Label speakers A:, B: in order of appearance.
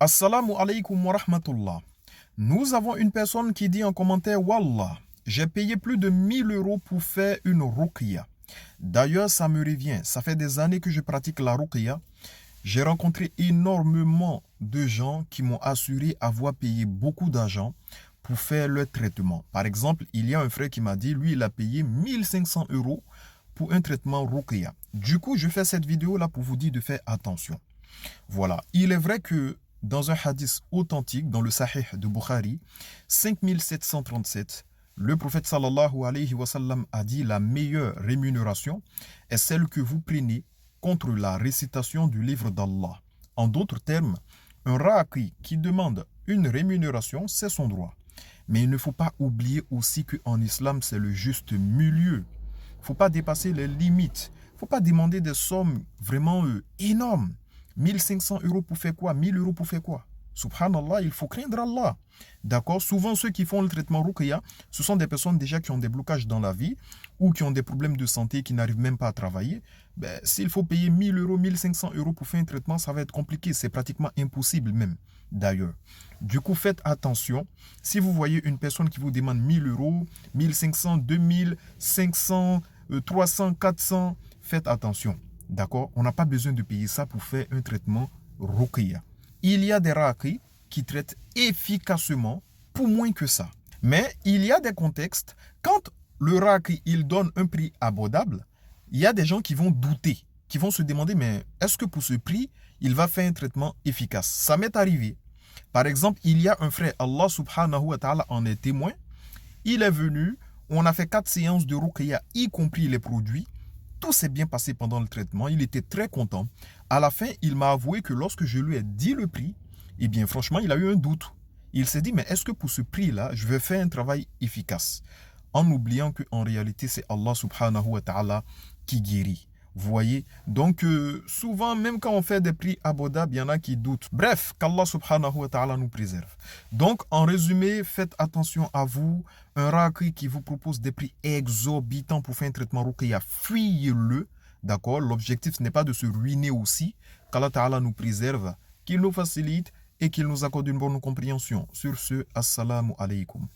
A: Assalamu alaikum wa rahmatullah. Nous avons une personne qui dit en commentaire: Wallah, j'ai payé plus de 1000 € pour faire une ruqya. D'ailleurs, ça me revient. Ça fait des années que je pratique la ruqya. J'ai rencontré énormément de gens qui m'ont assuré avoir payé beaucoup d'argent pour faire leur traitement. Par exemple, il y a un frère qui m'a dit, lui, il a payé 1500 € pour un traitement ruqya. Du coup, je fais cette vidéo-là pour vous dire de faire attention. Voilà. Il est vrai que dans un hadith authentique, dans le Sahih de Bukhari, 5737, le prophète sallallahu alayhi wa sallam a dit: la meilleure rémunération est celle que vous prenez contre la récitation du livre d'Allah. En d'autres termes, un raqi qui demande une rémunération, c'est son droit. Mais il ne faut pas oublier aussi qu'en islam, c'est le juste milieu. Il ne faut pas dépasser les limites. Il ne faut pas demander des sommes vraiment énormes. 1500 € pour faire quoi? 1000 € pour faire quoi? Subhanallah, il faut craindre Allah. D'accord? Souvent, ceux qui font le traitement ruqya, ce sont des personnes déjà qui ont des blocages dans la vie ou qui ont des problèmes de santé, qui n'arrivent même pas à travailler. S'il faut payer 1000 €, 1500 € pour faire un traitement, ça va être compliqué. C'est pratiquement impossible même, d'ailleurs. Du coup, faites attention. Si vous voyez une personne qui vous demande 1000 €, 1500, 2000, 500, 300, 400, faites attention. D'accord? On n'a pas besoin de payer ça pour faire un traitement ruqya. Il y a des raqis qui traitent efficacement pour moins que ça. Mais il y a des contextes, quand le raqi il donne un prix abordable, il y a des gens qui vont douter, qui vont se demander: mais est-ce que pour ce prix, il va faire un traitement efficace? Ça m'est arrivé. Par exemple, il y a un frère, Allah subhanahu wa ta'ala en est témoin. Il est venu, on a fait 4 séances de ruqya, y compris les produits. Tout s'est bien passé pendant le traitement, il était très content. À la fin, il m'a avoué que lorsque je lui ai dit le prix, eh bien franchement, il a eu un doute. Il s'est dit: mais est-ce que pour ce prix-là, je vais faire un travail efficace? En oubliant qu'en réalité, c'est Allah subhanahu wa ta'ala qui guérit. Vous voyez? Donc, souvent, même quand on fait des prix abordables, il y en a qui doutent. Bref, qu'Allah subhanahu wa ta'ala nous préserve. Donc, en résumé, faites attention à vous. Un raqi qui vous propose des prix exorbitants pour faire un traitement ruqya, fuyez-le. D'accord? L'objectif, ce n'est pas de se ruiner aussi. Qu'Allah ta'ala nous préserve, qu'il nous facilite et qu'il nous accorde une bonne compréhension. Sur ce, assalamu alaikum.